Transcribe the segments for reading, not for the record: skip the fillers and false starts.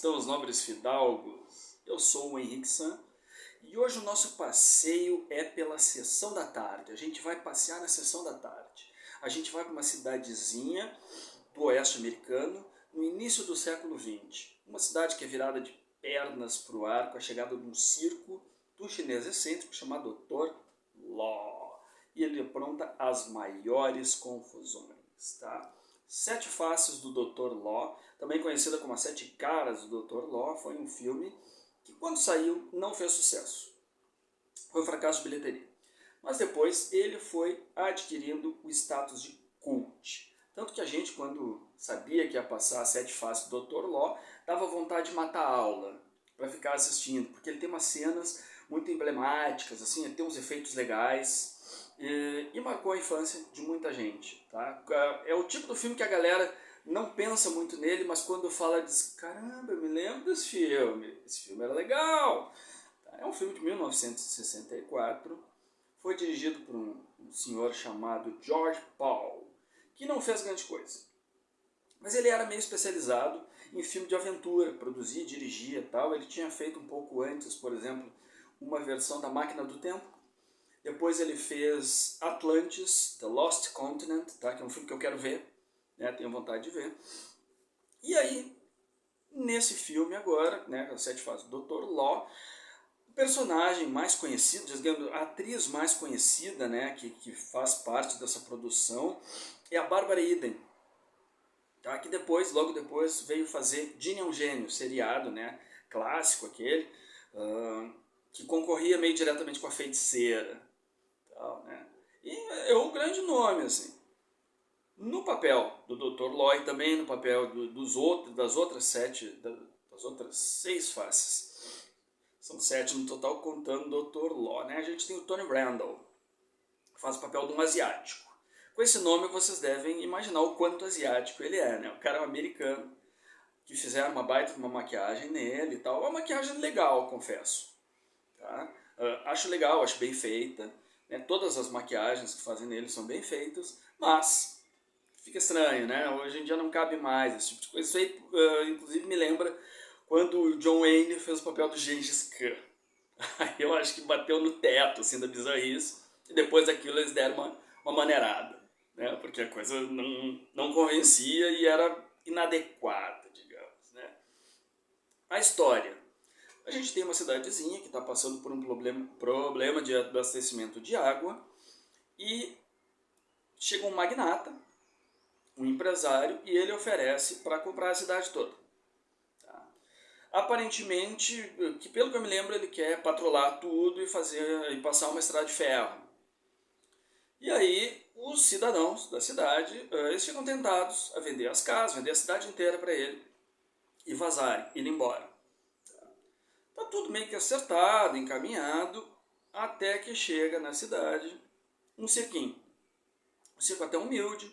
estão os nobres fidalgos? Eu sou o Henrique San e hoje o nosso passeio é pela sessão da tarde. A gente vai passear na sessão da tarde. A gente vai para uma cidadezinha do oeste americano no início do século XX. Uma cidade que é virada de pernas para o ar com a chegada de um circo do chinês excêntrico chamado Dr. Law. E ele apronta as maiores confusões, tá? Sete Faces do Dr. Law, também conhecida como As Sete Caras do Dr. Law, foi um filme que, quando saiu, não fez sucesso. Foi um fracasso de bilheteria. Mas depois ele foi adquirindo o status de cult. Tanto que a gente, quando sabia que ia passar As Sete Faces do Dr. Law, dava vontade de matar a aula para ficar assistindo, porque ele tem umas cenas muito emblemáticas, assim, ele tem uns efeitos legais, e marcou a infância de muita gente, tá? É o tipo do filme que a galera não pensa muito nele, mas quando fala diz, caramba, eu me lembro desse filme, esse filme era legal. É um filme de 1964, foi dirigido por um senhor chamado George Pal, que não fez grande coisa. Mas ele era meio especializado em filme de aventura, produzia, dirigia e tal. Ele tinha feito um pouco antes, por exemplo, uma versão da Máquina do Tempo. Depois ele fez Atlantis, The Lost Continent, tá? Que é um filme que eu quero ver, né? Tenho vontade de ver. E aí, nesse filme agora, né, As Sete Faces do Dr. Law, o personagem mais conhecido, digamos, a atriz mais conhecida, né, que faz parte dessa produção, é a Bárbara Eden, tá? Que depois, logo depois, veio fazer Ginny é um Gênio, seriado, né, clássico aquele, que concorria meio diretamente com a Feiticeira. Tal, né? E é um grande nome, assim. No papel do Dr. Law e também no papel das outras seis faces. São sete no total, contando o Dr. Law, né? A gente tem o Tony Randall, que faz o papel de um asiático. Com esse nome vocês devem imaginar o quanto asiático ele é, né? O cara é um americano, que fizeram uma baita uma maquiagem nele e tal. Uma maquiagem legal, confesso. Tá? Acho legal, acho bem feita. Né? Todas as maquiagens que fazem nele são bem feitas, mas fica estranho, né? Hoje em dia não cabe mais esse tipo de coisa. Isso aí, inclusive, me lembra quando o John Wayne fez o papel do Gengis Khan. Aí eu acho que bateu no teto, assim, da bizarrice, e depois daquilo eles deram uma maneirada, né? Porque a coisa não convencia e era inadequada, digamos, né? A história. A gente tem uma cidadezinha que está passando por um problema de abastecimento de água e chega um magnata, um empresário, e ele oferece para comprar a cidade toda. Tá? Aparentemente, que pelo que eu me lembro, ele quer patrolar tudo e passar uma estrada de ferro. E aí os cidadãos da cidade, eles ficam tentados a vender as casas, vender a cidade inteira para ele e vazarem, ir embora. Tá tudo meio que acertado, encaminhado, até que chega na cidade um cirquinho. Um circo até humilde,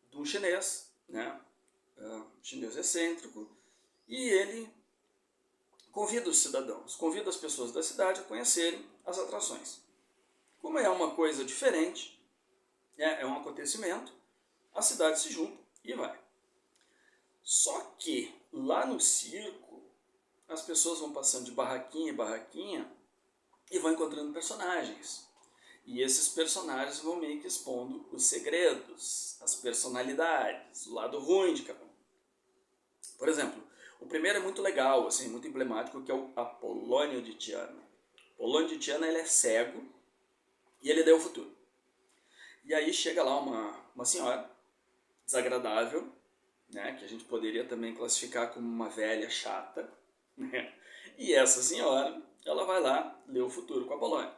de um chinês, né? Chinês excêntrico, e ele convida os cidadãos, convida as pessoas da cidade a conhecerem as atrações. Como é uma coisa diferente, né? É um acontecimento, a cidade se junta e vai. Só que lá no circo, as pessoas vão passando de barraquinha em barraquinha e vão encontrando personagens. E esses personagens vão meio que expondo os segredos, as personalidades, o lado ruim de cada um. Por exemplo, o primeiro é muito legal, assim, muito emblemático, que é o Apolônio de Tiana. Apolônio de Tiana, ele é cego e ele deu o futuro. E aí chega lá uma senhora desagradável, né, que a gente poderia também classificar como uma velha chata, né? E essa senhora, ela vai lá ler o futuro com a Apolônio.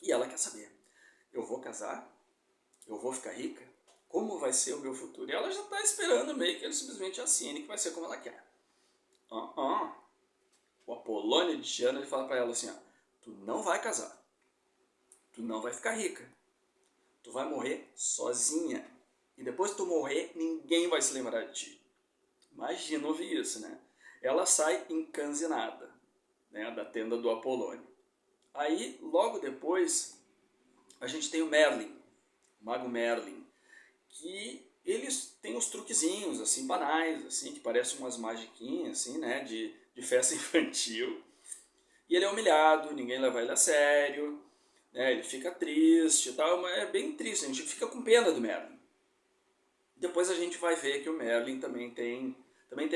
E ela quer saber, eu vou casar? Eu vou ficar rica? Como vai ser o meu futuro? E ela já está esperando meio que ele simplesmente assine que vai ser como ela quer. O Apolônio de Tiana, ele fala para ela assim, ó, tu não vai casar, tu não vai ficar rica, tu vai morrer sozinha. E depois que tu morrer, ninguém vai se lembrar de ti. Imagina ouvir isso, né? Ela sai encanzinada, né, da tenda do Apolônio. Aí, logo depois, a gente tem o Merlin, o Mago Merlin, que eles têm uns truquezinhos, assim, banais, assim, que parecem umas magiquinhas, assim, né, de festa infantil. E ele é humilhado, ninguém leva ele a sério, né, ele fica triste e tal, mas é bem triste, a gente fica com pena do Merlin. Depois a gente vai ver que o Merlin também tem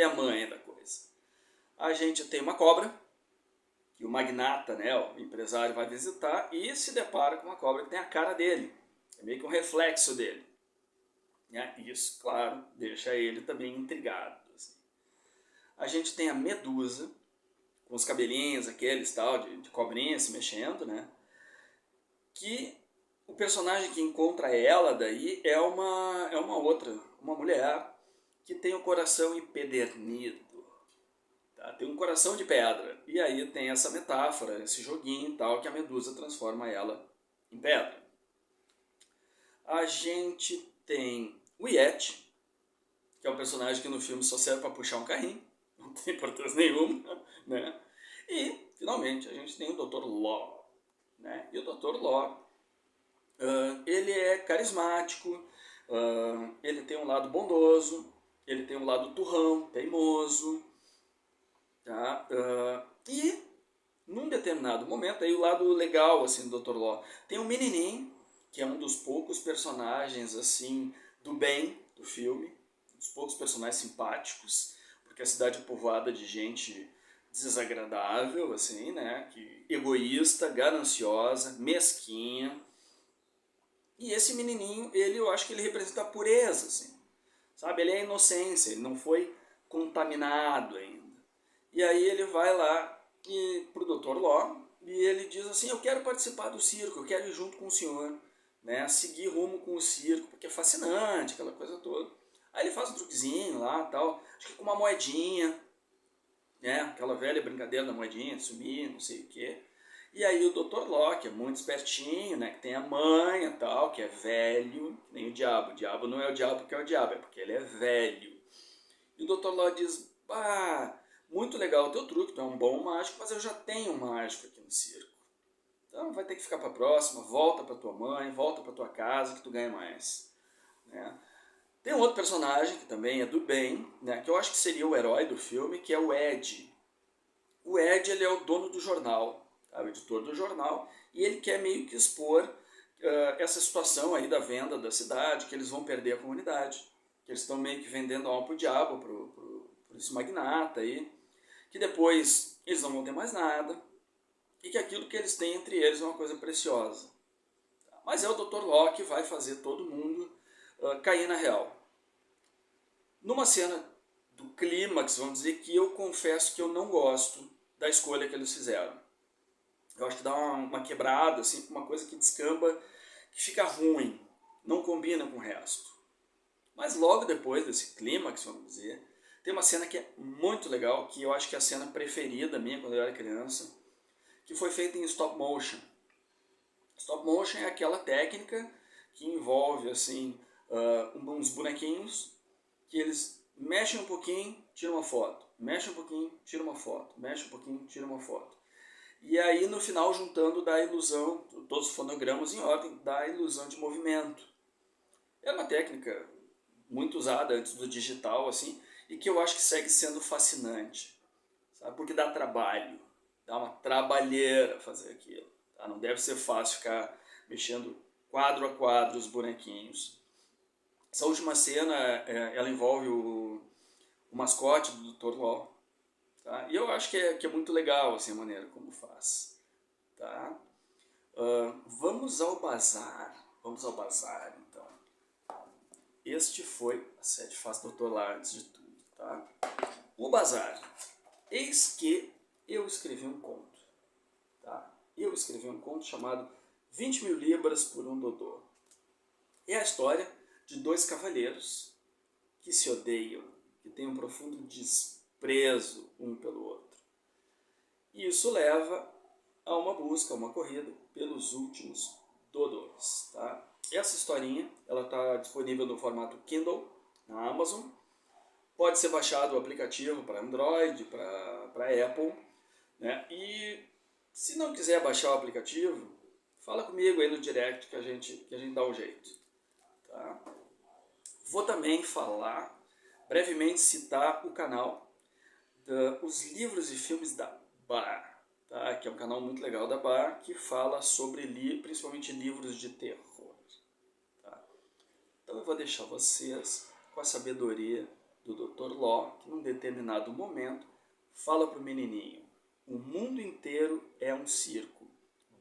a manha da coisa. A gente tem uma cobra, que o magnata, né, o empresário, vai visitar e se depara com uma cobra que tem a cara dele. É meio que um reflexo dele. Né? Isso, claro, deixa ele também intrigado. Assim. A gente tem a Medusa, com os cabelinhos aqueles tal, de cobrinha se mexendo, né? Que o personagem que encontra ela daí é uma outra, uma mulher que tem o coração empedernido. Tá? Tem um coração de pedra. E aí tem essa metáfora, esse joguinho e tal, que a Medusa transforma ela em pedra. A gente tem o Yeti, que é um personagem que no filme só serve para puxar um carrinho, não tem importância nenhuma, né? E, finalmente, a gente tem o Dr. Law, né? E o Dr. Law, ele é carismático, ele tem um lado bondoso, ele tem um lado turrão, teimoso, tá? E, num determinado momento, aí o lado legal, assim, do Dr. Law, tem um menininho, que é um dos poucos personagens, assim, do bem do filme, dos poucos personagens simpáticos, porque a cidade é povoada de gente desagradável, assim, né, que egoísta, gananciosa, mesquinha. E esse menininho, eu acho que ele representa a pureza, assim, sabe? Ele é a inocência, ele não foi contaminado ainda. E aí ele vai lá pro Dr. Law e ele diz assim, eu quero participar do circo, eu quero ir junto com o senhor, né, seguir rumo com o circo, porque é fascinante, aquela coisa toda. Aí ele faz um truquezinho lá, tal, acho que com uma moedinha, né, aquela velha brincadeira da moedinha, sumir, não sei o quê. E aí o Dr. Locke é muito espertinho, né, que tem a manha tal, que é velho, nem o diabo. O diabo não é o diabo porque é o diabo, é porque ele é velho. E o Dr. Locke diz, muito legal o teu truque, tu é um bom mágico, mas eu já tenho um mágico aqui no circo. Então vai ter que ficar para a próxima, volta para tua mãe, volta para tua casa que tu ganha mais. Né? Tem um outro personagem que também é do bem, né, que eu acho que seria o herói do filme, que é o Ed. O Ed, ele é o dono do jornal, tá? O editor do jornal, e ele quer meio que expor essa situação aí da venda da cidade, que eles vão perder a comunidade, que eles estão meio que vendendo a alma pro diabo, pro esse magnata aí, que depois eles não vão ter mais nada, e que aquilo que eles têm entre eles é uma coisa preciosa. Mas é o Dr. Locke que vai fazer todo mundo cair na real. Numa cena do clímax, vamos dizer, que eu confesso que eu não gosto da escolha que eles fizeram. Eu acho que dá uma quebrada, assim, uma coisa que descamba, que fica ruim, não combina com o resto. Mas logo depois desse clímax, vamos dizer, tem uma cena que é muito legal, que eu acho que é a cena preferida minha quando eu era criança, que foi feita em stop motion. Stop motion é aquela técnica que envolve, assim, uns bonequinhos que eles mexem um pouquinho, tiram uma foto, mexem um pouquinho, tiram uma foto, mexem um pouquinho, tiram uma foto. E aí no final juntando dá a ilusão, todos os fonogramas em ordem, dá a ilusão de movimento. É uma técnica muito usada antes do digital, assim, e que eu acho que segue sendo fascinante, sabe? Porque dá trabalho, dá uma trabalheira fazer aquilo. Tá? Não deve ser fácil ficar mexendo quadro a quadro os bonequinhos. Essa última cena, ela envolve o mascote do Dr. Law. Tá? E eu acho que é muito legal assim, a maneira como faz. Tá? Vamos ao bazar. Vamos ao bazar, então. Este foi a Sete Faces do Dr. Law antes de tudo. Tá? O bazar. Eis que eu escrevi um conto. Tá? Eu escrevi um conto chamado 20 mil libras por um dodô. É a história de dois cavalheiros que se odeiam, que têm um profundo desprezo um pelo outro. E isso leva a uma busca, a uma corrida pelos últimos dodôs. Tá? Essa historinha está disponível no formato Kindle na Amazon. Pode ser baixado o aplicativo para Android, para Apple. Né? E se não quiser baixar o aplicativo, fala comigo aí no direct que a gente dá um jeito. Tá? Vou também falar, brevemente citar o canal Os Livros e Filmes da Bar, tá? Que é um canal muito legal da Bar, que fala sobre principalmente livros de terror. Tá? Então eu vou deixar vocês com a sabedoria do Dr. Law, que num determinado momento fala para o menininho: o mundo inteiro é um circo,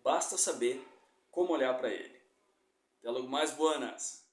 basta saber como olhar para ele. Até logo mais, buenas!